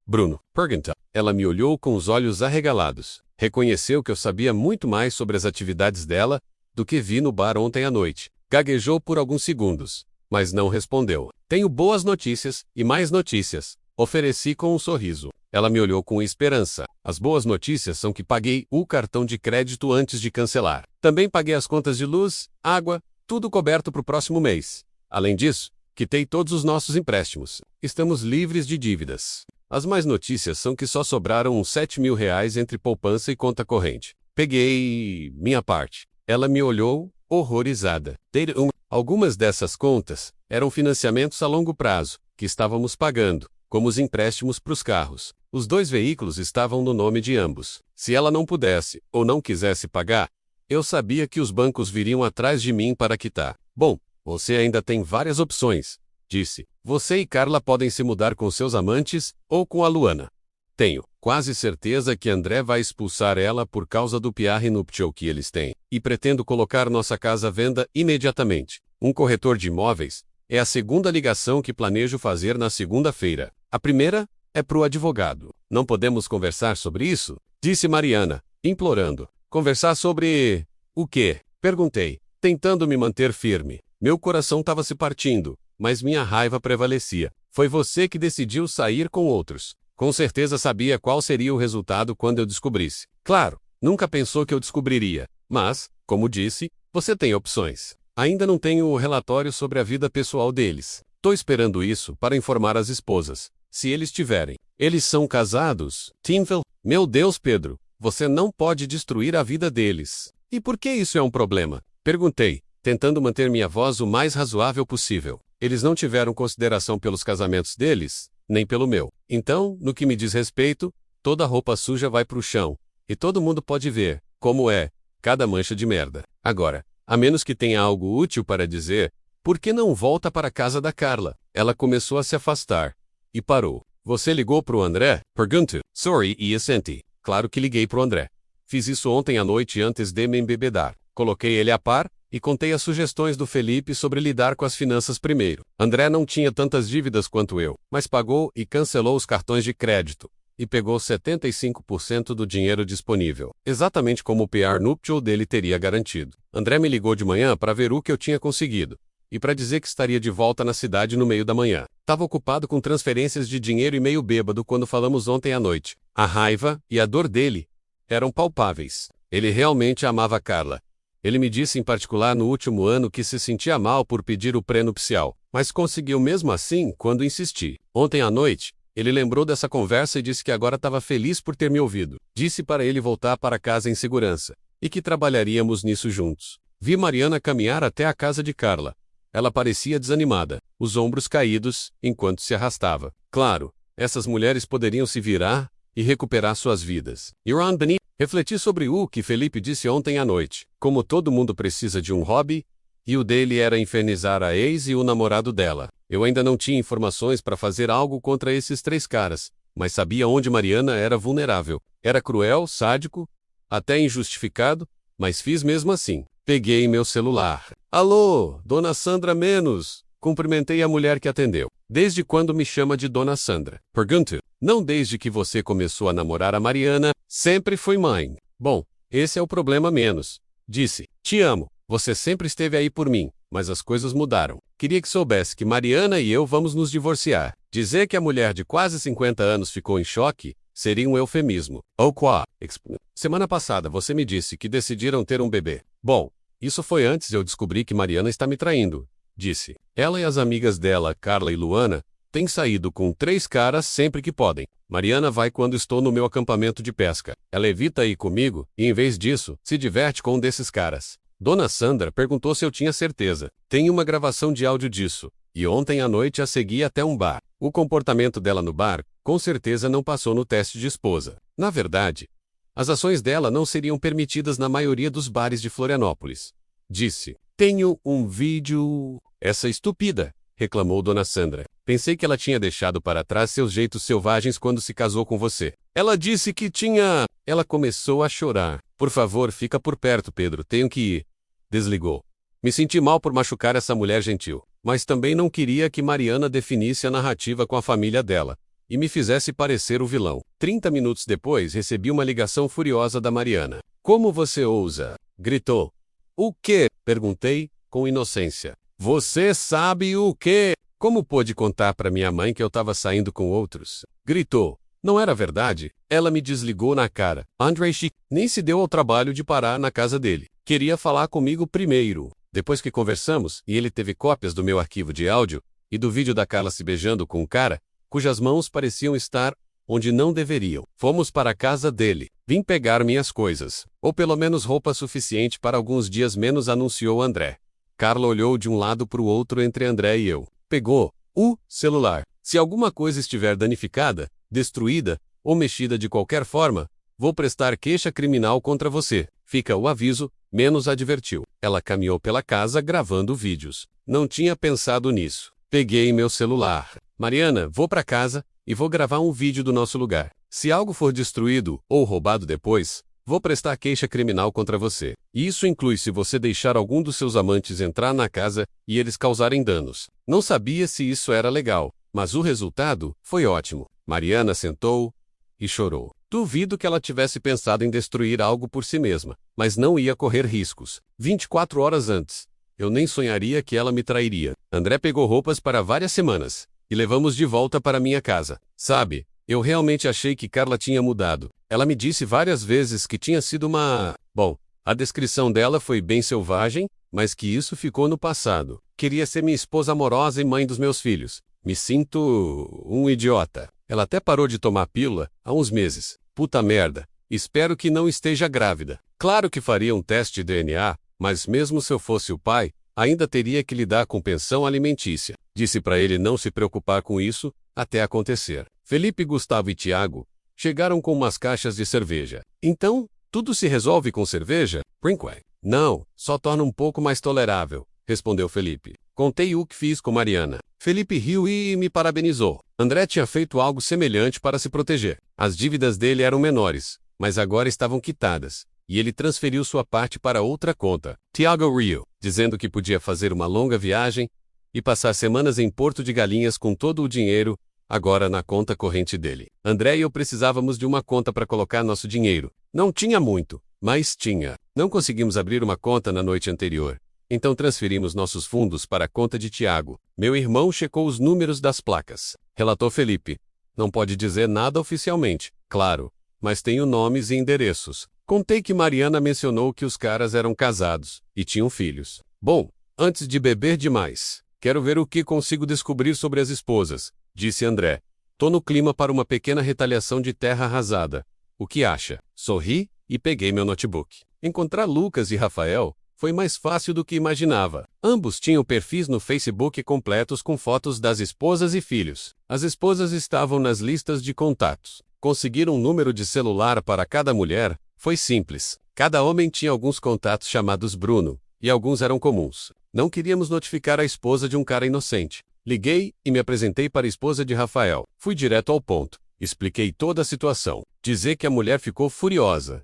Bruno. Pergunta. Ela me olhou com os olhos arregalados. Reconheceu que eu sabia muito mais sobre as atividades dela do que vi no bar ontem à noite. Gaguejou por alguns segundos, mas não respondeu. Tenho boas notícias e mais notícias. Ofereci com um sorriso. Ela me olhou com esperança. As boas notícias são que paguei o cartão de crédito antes de cancelar. Também paguei as contas de luz, água, tudo coberto para o próximo mês. Além disso, quitei todos os nossos empréstimos. Estamos livres de dívidas. As más notícias são que só sobraram uns R$7.000 entre poupança e conta corrente. Peguei minha parte. Ela me olhou, horrorizada. Algumas dessas contas eram financiamentos a longo prazo, que estávamos pagando, como os empréstimos para os carros. Os 2 veículos estavam no nome de ambos. Se ela não pudesse ou não quisesse pagar, eu sabia que os bancos viriam atrás de mim para quitar. Bom, você ainda tem várias opções, disse. Você e Carla podem se mudar com seus amantes ou com a Luana. Tenho quase certeza que André vai expulsar ela por causa do PR nuptial que eles têm, e pretendo colocar nossa casa à venda imediatamente. Um corretor de imóveis é a segunda ligação que planejo fazer na segunda-feira. A primeira é pro advogado. Não podemos conversar sobre isso? Disse Mariana, implorando. Conversar sobre o quê? Perguntei, tentando me manter firme. Meu coração estava se partindo, mas minha raiva prevalecia. Foi você que decidiu sair com outros. Com certeza sabia qual seria o resultado quando eu descobrisse. Claro, nunca pensou que eu descobriria. Mas, como disse, você tem opções. Ainda não tenho o relatório sobre a vida pessoal deles. Tô esperando isso para informar as esposas, se eles tiverem. Eles são casados? Timvel? Meu Deus, Pedro, você não pode destruir a vida deles. E por que isso é um problema? Perguntei, tentando manter minha voz o mais razoável possível. Eles não tiveram consideração pelos casamentos deles, nem pelo meu. Então, no que me diz respeito, toda roupa suja vai pro chão, e todo mundo pode ver como é cada mancha de merda. Agora, a menos que tenha algo útil para dizer, por que não volta para a casa da Carla? Ela começou a se afastar e parou. Você ligou pro André? Pergunto. Sorry, e assenti. Claro que liguei pro André. Fiz isso ontem à noite antes de me embebedar. Coloquei ele a par e contei as sugestões do Felipe sobre lidar com as finanças primeiro. André não tinha tantas dívidas quanto eu, mas pagou e cancelou os cartões de crédito, e pegou 75% do dinheiro disponível, exatamente como o PR nuptial dele teria garantido. André me ligou de manhã para ver o que eu tinha conseguido, e para dizer que estaria de volta na cidade no meio da manhã. Estava ocupado com transferências de dinheiro e meio bêbado quando falamos ontem à noite. A raiva e a dor dele eram palpáveis. Ele realmente amava Carla. Ele me disse em particular no último ano que se sentia mal por pedir o pré-nupcial, mas conseguiu mesmo assim quando insisti. Ontem à noite, ele lembrou dessa conversa e disse que agora estava feliz por ter me ouvido. Disse para ele voltar para casa em segurança, e que trabalharíamos nisso juntos. Vi Mariana caminhar até a casa de Carla. Ela parecia desanimada, os ombros caídos, enquanto se arrastava. Claro, essas mulheres poderiam se virar e recuperar suas vidas. Iran Beni. Refleti sobre o que Felipe disse ontem à noite. Como todo mundo precisa de um hobby, e o dele era infernizar a ex e o namorado dela. Eu ainda não tinha informações para fazer algo contra esses 3 caras, mas sabia onde Mariana era vulnerável. Era cruel, sádico, até injustificado, mas fiz mesmo assim. Peguei meu celular. Alô, Dona Sandra Menos. Cumprimentei a mulher que atendeu. Desde quando me chama de Dona Sandra? Pergunto. Não desde que você começou a namorar a Mariana, sempre foi mãe. Bom, esse é o problema menos. Disse. Te amo. Você sempre esteve aí por mim, mas as coisas mudaram. Queria que soubesse que Mariana e eu vamos nos divorciar. Dizer que a mulher de quase 50 anos ficou em choque, seria um eufemismo. Ou quá. Semana passada você me disse que decidiram ter um bebê. Bom, isso foi antes de eu descobrir que Mariana está me traindo, disse. Ela e as amigas dela, Carla e Luana, têm saído com 3 caras sempre que podem. Mariana vai quando estou no meu acampamento de pesca. Ela evita ir comigo e, em vez disso, se diverte com um desses caras. Dona Sandra perguntou se eu tinha certeza. Tem uma gravação de áudio disso. E ontem à noite a segui até um bar. O comportamento dela no bar, com certeza não passou no teste de esposa. Na verdade, as ações dela não seriam permitidas na maioria dos bares de Florianópolis. Disse. Tenho um vídeo... Essa estúpida, reclamou Dona Sandra. Pensei que ela tinha deixado para trás seus jeitos selvagens quando se casou com você. Ela disse que tinha... Ela começou a chorar. Por favor, fica por perto, Pedro. Tenho que ir. Desligou. Me senti mal por machucar essa mulher gentil, mas também não queria que Mariana definisse a narrativa com a família dela e me fizesse parecer o vilão. 30 minutos depois, recebi uma ligação furiosa da Mariana. Como você ousa? Gritou. O quê? Perguntei, com inocência. Você sabe o quê? Como pôde contar para minha mãe que eu estava saindo com outros? Gritou. Não era verdade? Ela me desligou na cara. Andrei Chic nem se deu ao trabalho de parar na casa dele. Queria falar comigo primeiro. Depois que conversamos, e ele teve cópias do meu arquivo de áudio e do vídeo da Carla se beijando com um cara, cujas mãos pareciam estar onde não deveriam. Fomos para a casa dele. Vim pegar minhas coisas. Ou pelo menos roupa suficiente para alguns dias menos, anunciou André. Carla olhou de um lado para o outro entre André e eu. Pegou o celular. Se alguma coisa estiver danificada, destruída ou mexida de qualquer forma, vou prestar queixa criminal contra você. Fica o aviso, menos advertiu. Ela caminhou pela casa gravando vídeos. Não tinha pensado nisso. Peguei meu celular. Mariana, vou para casa e vou gravar um vídeo do nosso lugar. Se algo for destruído ou roubado depois, vou prestar queixa criminal contra você. E isso inclui se você deixar algum dos seus amantes entrar na casa e eles causarem danos. Não sabia se isso era legal, mas o resultado foi ótimo. Mariana sentou e chorou. Duvido que ela tivesse pensado em destruir algo por si mesma, mas não ia correr riscos. 24 horas antes, eu nem sonharia que ela me trairia. André pegou roupas para várias semanas e levamos de volta para minha casa. Sabe, eu realmente achei que Carla tinha mudado. Ela me disse várias vezes que tinha sido uma... Bom, a descrição dela foi bem selvagem, mas que isso ficou no passado. Queria ser minha esposa amorosa e mãe dos meus filhos. Me sinto um idiota. Ela até parou de tomar pílula há uns meses. Puta merda. Espero que não esteja grávida. Claro que faria um teste de DNA, mas mesmo se eu fosse o pai, ainda teria que lidar com pensão alimentícia. Disse para ele não se preocupar com isso, até acontecer. Felipe, Gustavo e Tiago chegaram com umas caixas de cerveja. Então, tudo se resolve com cerveja? Brinkway. Não, só torna um pouco mais tolerável, respondeu Felipe. Contei o que fiz com Mariana. Felipe riu e me parabenizou. André tinha feito algo semelhante para se proteger. As dívidas dele eram menores, mas agora estavam quitadas, e ele transferiu sua parte para outra conta. Tiago riu, dizendo que podia fazer uma longa viagem e passar semanas em Porto de Galinhas com todo o dinheiro, agora na conta corrente dele. André e eu precisávamos de uma conta para colocar nosso dinheiro. Não tinha muito, mas tinha. Não conseguimos abrir uma conta na noite anterior. Então transferimos nossos fundos para a conta de Tiago. Meu irmão checou os números das placas. Relatou Felipe. Não pode dizer nada oficialmente, claro, mas tenho nomes e endereços. Contei que Mariana mencionou que os caras eram casados e tinham filhos. Bom, antes de beber demais, quero ver o que consigo descobrir sobre as esposas, disse André. Tô no clima para uma pequena retaliação de terra arrasada. O que acha? Sorri e peguei meu notebook. Encontrar Lucas e Rafael foi mais fácil do que imaginava. Ambos tinham perfis no Facebook completos com fotos das esposas e filhos. As esposas estavam nas listas de contatos. Conseguir um número de celular para cada mulher foi simples. Cada homem tinha alguns contatos chamados Bruno, e alguns eram comuns. Não queríamos notificar a esposa de um cara inocente. Liguei e me apresentei para a esposa de Rafael. Fui direto ao ponto. Expliquei toda a situação. Dizer que a mulher ficou furiosa.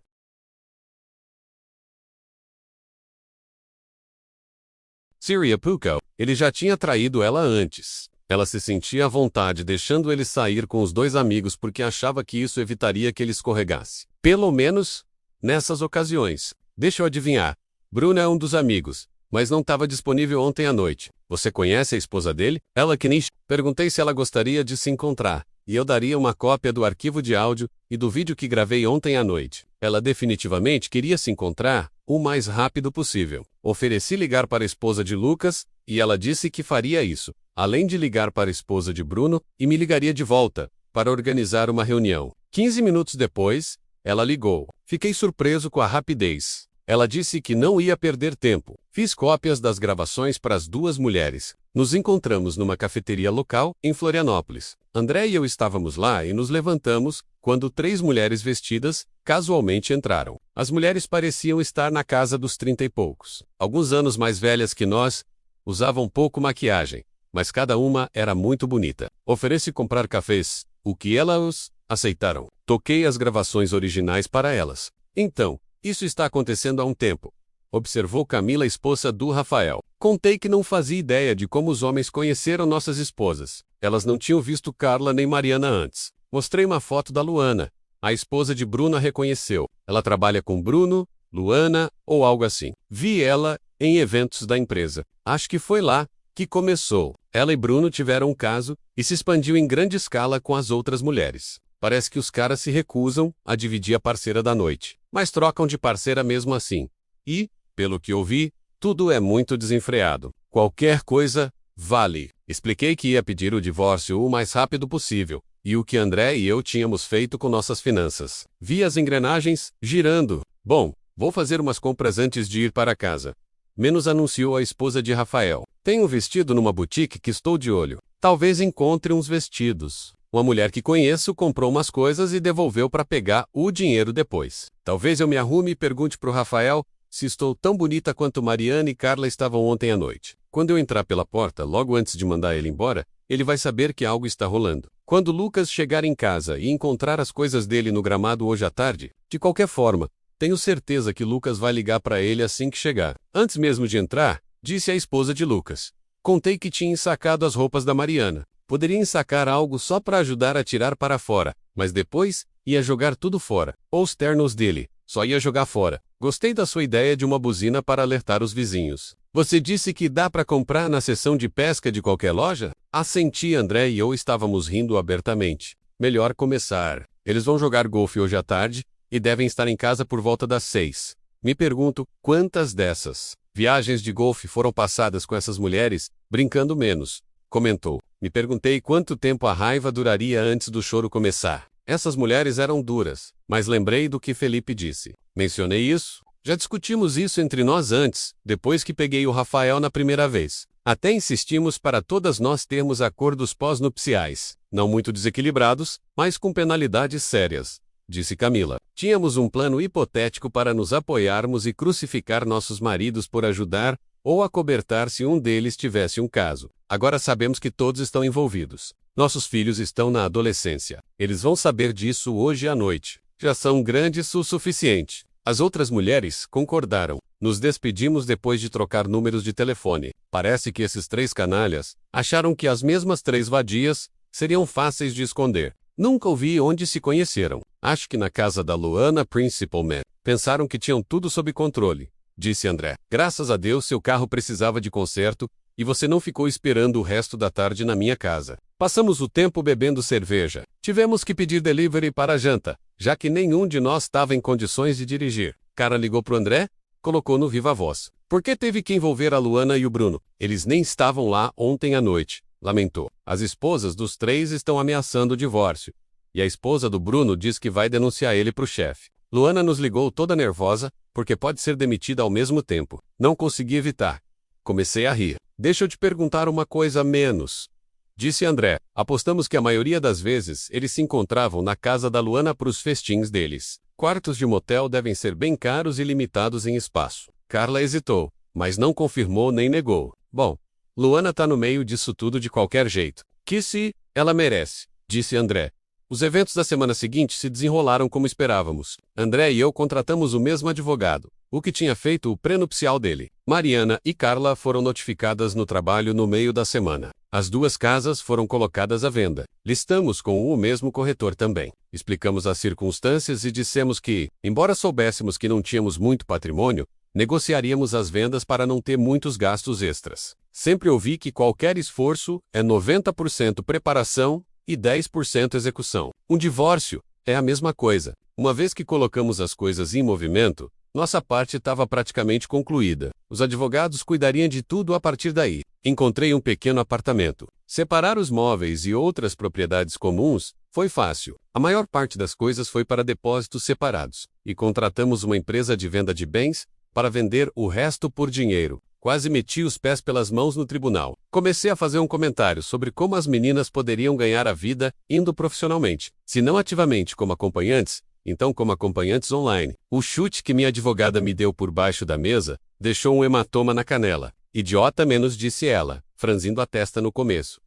Syria Pucco, ele já tinha traído ela antes. Ela se sentia à vontade deixando ele sair com os 2 amigos porque achava que isso evitaria que ele escorregasse. Pelo menos, nessas ocasiões. Deixa eu adivinhar. Bruna é um dos amigos, mas não estava disponível ontem à noite. Você conhece a esposa dele? Ela Knish. Perguntei se ela gostaria de se encontrar. e eu daria uma cópia do arquivo de áudio e do vídeo que gravei ontem à noite. Ela definitivamente queria se encontrar o mais rápido possível. Ofereci ligar para a esposa de Lucas, e ela disse que faria isso, além de ligar para a esposa de Bruno, e me ligaria de volta, para organizar uma reunião. 15 minutos depois, ela ligou. Fiquei surpreso com a rapidez. Ela disse que não ia perder tempo. Fiz cópias das gravações para as duas mulheres. Nos encontramos numa cafeteria local, em Florianópolis. André e eu estávamos lá e nos levantamos, quando 3 mulheres vestidas, casualmente entraram. As mulheres pareciam estar na casa dos 30 e poucos. Alguns anos mais velhas que nós, usavam pouco maquiagem, mas cada uma era muito bonita. Ofereci comprar cafés, o que elas aceitaram. Toquei as gravações originais para elas. Então, isso está acontecendo há um tempo, observou Camila, esposa do Rafael. Contei que não fazia ideia de como os homens conheceram nossas esposas. Elas não tinham visto Carla nem Mariana antes. Mostrei uma foto da Luana. A esposa de Bruno a reconheceu. Ela trabalha com Bruno, Luana ou algo assim. Vi ela em eventos da empresa. Acho que foi lá que começou. Ela e Bruno tiveram um caso e se expandiu em grande escala com as outras mulheres. Parece que os caras se recusam a dividir a parceira da noite, mas trocam de parceira mesmo assim. E, pelo que ouvi, tudo é muito desenfreado. Qualquer coisa vale. Expliquei que ia pedir o divórcio o mais rápido possível, e o que André e eu tínhamos feito com nossas finanças. Vi as engrenagens girando. Bom, vou fazer umas compras antes de ir para casa. Menos anunciou a esposa de Rafael. Tenho um vestido numa boutique que estou de olho. Talvez encontre uns vestidos. Uma mulher que conheço comprou umas coisas e devolveu para pegar o dinheiro depois. Talvez eu me arrume e pergunte pro Rafael se estou tão bonita quanto Mariana e Carla estavam ontem à noite. Quando eu entrar pela porta, logo antes de mandar ele embora, ele vai saber que algo está rolando. Quando Lucas chegar em casa e encontrar as coisas dele no gramado hoje à tarde, de qualquer forma, tenho certeza que Lucas vai ligar para ele assim que chegar. Antes mesmo de entrar, disse a esposa de Lucas. Contei que tinha ensacado as roupas da Mariana. Poderia ensacar algo só para ajudar a tirar para fora, mas depois ia jogar tudo fora. Ou os ternos dele, só ia jogar fora. Gostei da sua ideia de uma buzina para alertar os vizinhos. Você disse que dá para comprar na seção de pesca de qualquer loja? Assenti. André e eu estávamos rindo abertamente. Melhor começar. Eles vão jogar golfe hoje à tarde e devem estar em casa por volta das 6. Me pergunto, quantas dessas viagens de golfe foram passadas com essas mulheres, brincando menos? Comentou. Me perguntei quanto tempo a raiva duraria antes do choro começar. Essas mulheres eram duras, mas lembrei do que Felipe disse. Mencionei isso? Já discutimos isso entre nós antes, depois que peguei o Rafael na primeira vez. Até insistimos para todas nós termos acordos pós-nupciais, não muito desequilibrados, mas com penalidades sérias, disse Camila. Tínhamos um plano hipotético para nos apoiarmos e crucificar nossos maridos por ajudar ou acobertar se um deles tivesse um caso. Agora sabemos que todos estão envolvidos. Nossos filhos estão na adolescência. Eles vão saber disso hoje à noite. Já são grandes o suficiente. As outras mulheres concordaram. Nos despedimos depois de trocar números de telefone. Parece que esses 3 canalhas acharam que as mesmas 3 vadias seriam fáceis de esconder. Nunca ouvi onde se conheceram. Acho que na casa da Luana principalmente. Pensaram que tinham tudo sob controle, disse André. Graças a Deus seu carro precisava de conserto e você não ficou esperando o resto da tarde na minha casa. Passamos o tempo bebendo cerveja. Tivemos que pedir delivery para a janta, já que nenhum de nós estava em condições de dirigir. Cara ligou pro André, colocou no viva voz. Por que teve que envolver a Luana e o Bruno? Eles nem estavam lá ontem à noite, lamentou. As esposas dos 3 estão ameaçando o divórcio. E a esposa do Bruno diz que vai denunciar ele pro chefe. Luana nos ligou toda nervosa, porque pode ser demitida ao mesmo tempo. Não consegui evitar. Comecei a rir. Deixa eu te perguntar uma coisa menos, disse André. Apostamos que a maioria das vezes eles se encontravam na casa da Luana para os festins deles. Quartos de motel devem ser bem caros e limitados em espaço. Carla hesitou, mas não confirmou nem negou. Bom, Luana tá no meio disso tudo de qualquer jeito. Que se ela merece, disse André. Os eventos da semana seguinte se desenrolaram como esperávamos. André e eu contratamos o mesmo advogado, o que tinha feito o pré-nupcial dele. Mariana e Carla foram notificadas no trabalho no meio da semana. As 2 casas foram colocadas à venda. Listamos com o mesmo corretor também. Explicamos as circunstâncias e dissemos que, embora soubéssemos que não tínhamos muito patrimônio, negociaríamos as vendas para não ter muitos gastos extras. Sempre ouvi que qualquer esforço é 90% preparação e 10% execução. Um divórcio é a mesma coisa. Uma vez que colocamos as coisas em movimento, nossa parte estava praticamente concluída. Os advogados cuidariam de tudo a partir daí. Encontrei um pequeno apartamento. Separar os móveis e outras propriedades comuns foi fácil. A maior parte das coisas foi para depósitos separados. E contratamos uma empresa de venda de bens para vender o resto por dinheiro. Quase meti os pés pelas mãos no tribunal. Comecei a fazer um comentário sobre como as meninas poderiam ganhar a vida indo profissionalmente, se não ativamente como acompanhantes, então como acompanhantes online. O chute que minha advogada me deu por baixo da mesa deixou um hematoma na canela. Idiota menos, disse ela, franzindo a testa no começo.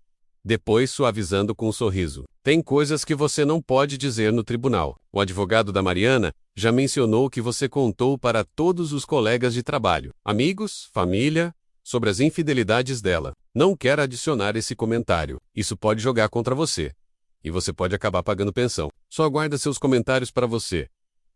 Depois suavizando com um sorriso. Tem coisas que você não pode dizer no tribunal. O advogado da Mariana já mencionou que você contou para todos os colegas de trabalho, amigos, família, sobre as infidelidades dela. Não quero adicionar esse comentário. Isso pode jogar contra você. E você pode acabar pagando pensão. Só aguarda seus comentários para você.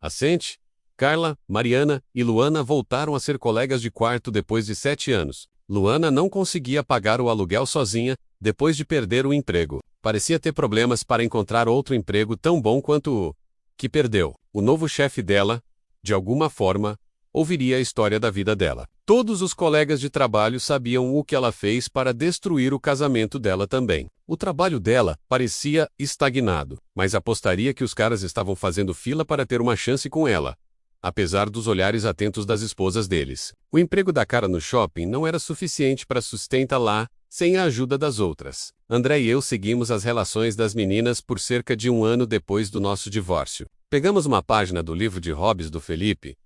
Assente? Carla, Mariana e Luana voltaram a ser colegas de quarto depois de 7 anos. Luana não conseguia pagar o aluguel sozinha depois de perder o emprego. Parecia ter problemas para encontrar outro emprego tão bom quanto o que perdeu. O novo chefe dela, de alguma forma, ouviria a história da vida dela. Todos os colegas de trabalho sabiam o que ela fez para destruir o casamento dela também. O trabalho dela parecia estagnado, mas apostaria que os caras estavam fazendo fila para ter uma chance com ela, apesar dos olhares atentos das esposas deles. O emprego da cara no shopping não era suficiente para sustentá-la sem a ajuda das outras. André e eu seguimos as relações das meninas por cerca de 1 ano depois do nosso divórcio. Pegamos uma página do livro de hobbies do Felipe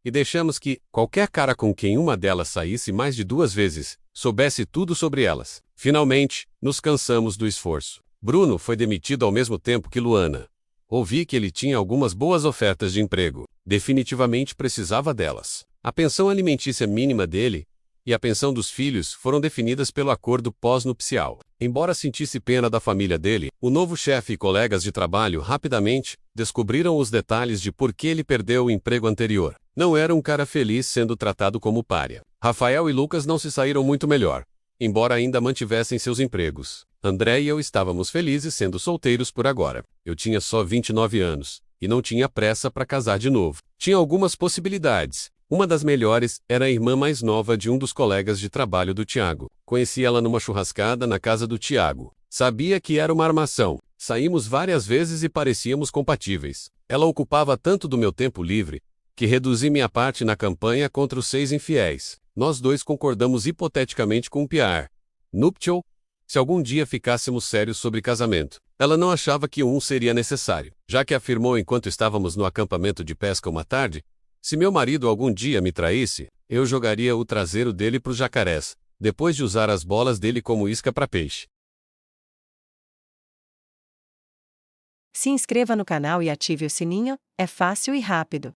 e deixamos que qualquer cara com quem uma delas saísse mais de 2 vezes soubesse tudo sobre elas. Finalmente, nos cansamos do esforço. Bruno foi demitido ao mesmo tempo que Luana. Ouvi que ele tinha algumas boas ofertas de emprego. Definitivamente precisava delas. A pensão alimentícia mínima dele e a pensão dos filhos foram definidas pelo acordo pós-nupcial. Embora sentisse pena da família dele, o novo chefe e colegas de trabalho rapidamente descobriram os detalhes de por que ele perdeu o emprego anterior. Não era um cara feliz sendo tratado como pária. Rafael e Lucas não se saíram muito melhor, embora ainda mantivessem seus empregos. André e eu estávamos felizes sendo solteiros por agora. Eu tinha só 29 anos e não tinha pressa para casar de novo. Tinha algumas possibilidades. Uma das melhores era a irmã mais nova de um dos colegas de trabalho do Tiago. Conheci ela numa churrascada na casa do Tiago. Sabia que era uma armação. Saímos várias vezes e parecíamos compatíveis. Ela ocupava tanto do meu tempo livre que reduzi minha parte na campanha contra os 6 infiéis. Nós dois concordamos hipoteticamente com o Pierre nuptial se algum dia ficássemos sérios sobre casamento. Ela não achava que um seria necessário, já que afirmou enquanto estávamos no acampamento de pesca uma tarde: se meu marido algum dia me traísse, eu jogaria o traseiro dele para os jacarés, depois de usar as bolas dele como isca para peixe. Se inscreva no canal e ative o sininho, é fácil e rápido.